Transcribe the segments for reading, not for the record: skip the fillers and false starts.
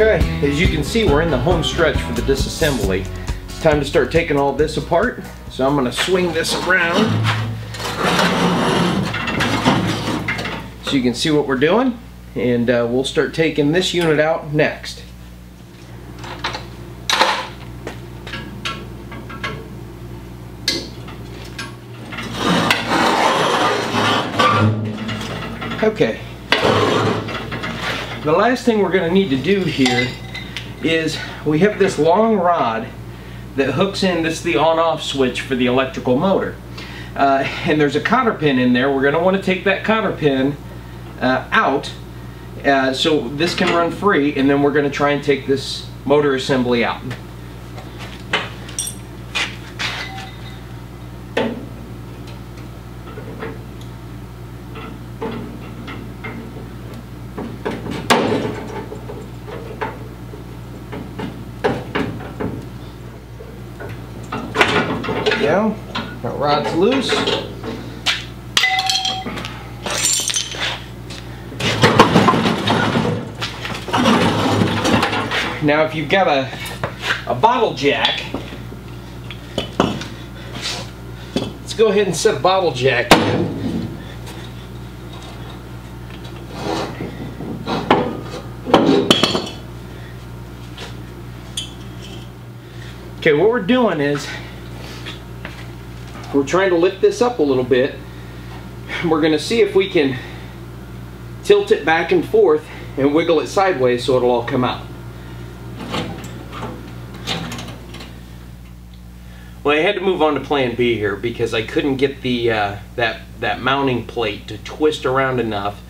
Okay, as you can see, we're in the home stretch for the disassembly. It's time to start taking all this apart. So I'm going to swing this around so you can see what we're doing, and we'll start taking this unit out next. Okay. The last thing we're going to need to do here is we have this long rod that hooks in. This is the on-off switch for the electrical motor. And there's a cotter pin in there. We're going to want to take that cotter pin out so this can run free, and then we're going to try and take this motor assembly out. Now, that rod's loose. Now if you've got a bottle jack, let's go ahead and set a bottle jack in. Okay, what we're doing is we're trying to lift this up a little bit. We're going to see if we can tilt it back and forth and wiggle it sideways so it'll all come out. Well, I had to move on to plan B here because I couldn't get the that mounting plate to twist around enough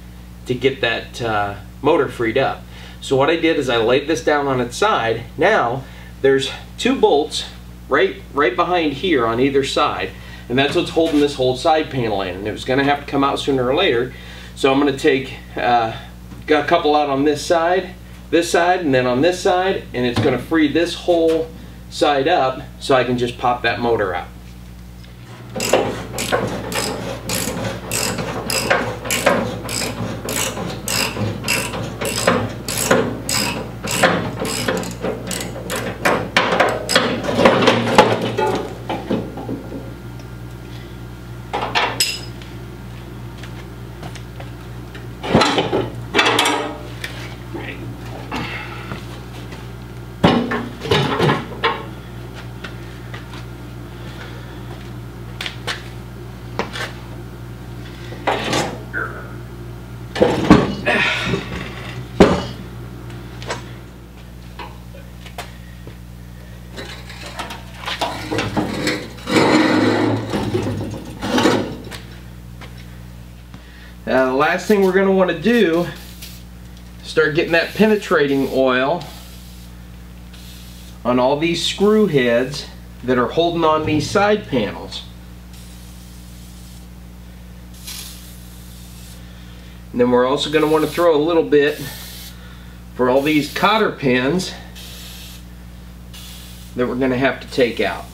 to get that motor freed up. So what I did is I laid this down on its side. Now there's two bolts right behind here on either side, and that's what's holding this whole side panel in, and it was going to have to come out sooner or later. So I'm going to take got a couple out on this side, and then on this side, and it's going to free this whole side up so I can just pop that motor out. The last thing we're going to want to do is start getting that penetrating oil on all these screw heads that are holding on these side panels. And then we're also going to want to throw a little bit for all these cotter pins that we're going to have to take out.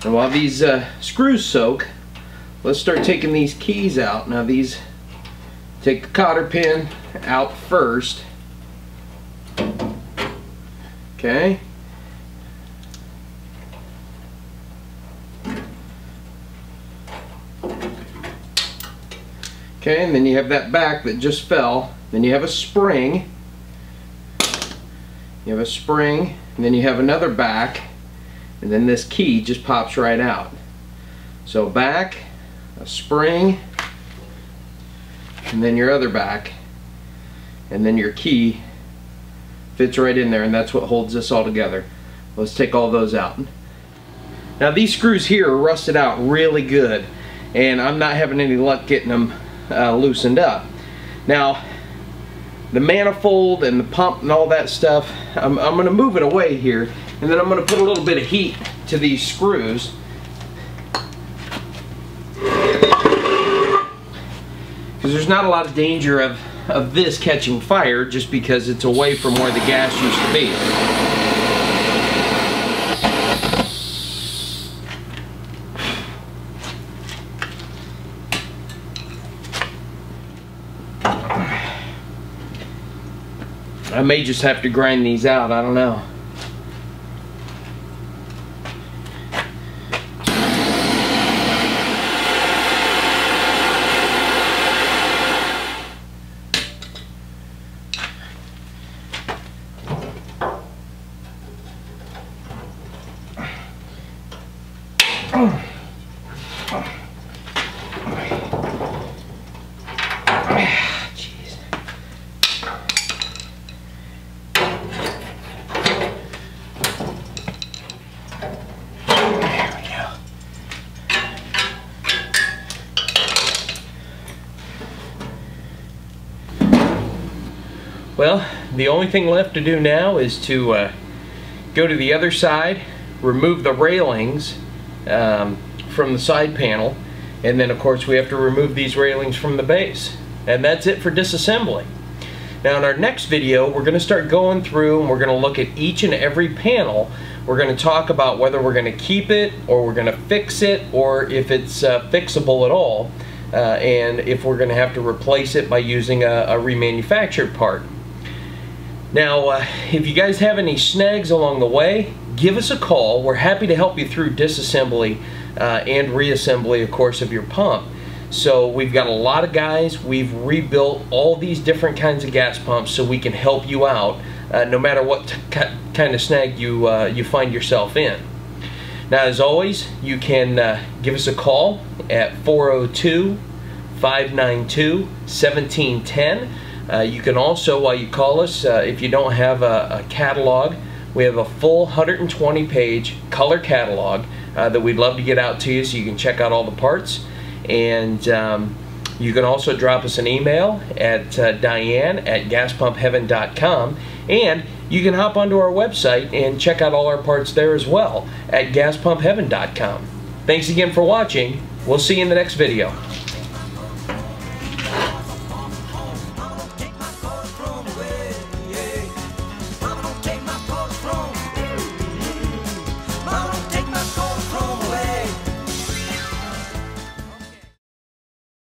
And while these screws soak, let's start taking these keys out. Now these, take the cotter pin out first. Okay. Okay, and then you have that back that just fell. Then you have a spring. You have a spring, and then you have another back, and then this key just pops right out. So back, a spring, and then your other back, and then your key fits right in there, and that's what holds this all together. Let's take all those out. Now these screws here are rusted out really good, and I'm not having any luck getting them loosened up. Now the manifold and the pump and all that stuff, I'm going to move it away here, and then I'm going to put a little bit of heat to these screws. Because there's not a lot of danger of this catching fire just because it's away from where the gas used to be. I may just have to grind these out, I don't know. Well, the only thing left to do now is to go to the other side, remove the railings from the side panel, and then of course we have to remove these railings from the base. And that's it for disassembly. Now in our next video we're going to start going through and we're going to look at each and every panel. We're going to talk about whether we're going to keep it or we're going to fix it, or if it's fixable at all, and if we're going to have to replace it by using a remanufactured part. Now, if you guys have any snags along the way, give us a call. We're happy to help you through disassembly and reassembly, of course, of your pump. So we've got a lot of guys. We've rebuilt all these different kinds of gas pumps so we can help you out no matter what kind of snag you find yourself in. Now, as always, you can give us a call at 402-592-1710. You can also, while you call us, if you don't have a catalog, we have a full 120-page color catalog that we'd love to get out to you so you can check out all the parts. And you can also drop us an email at diane@gaspumphheaven.com, and you can hop onto our website and check out all our parts there as well at gaspumphheaven.com. Thanks again for watching. We'll see you in the next video.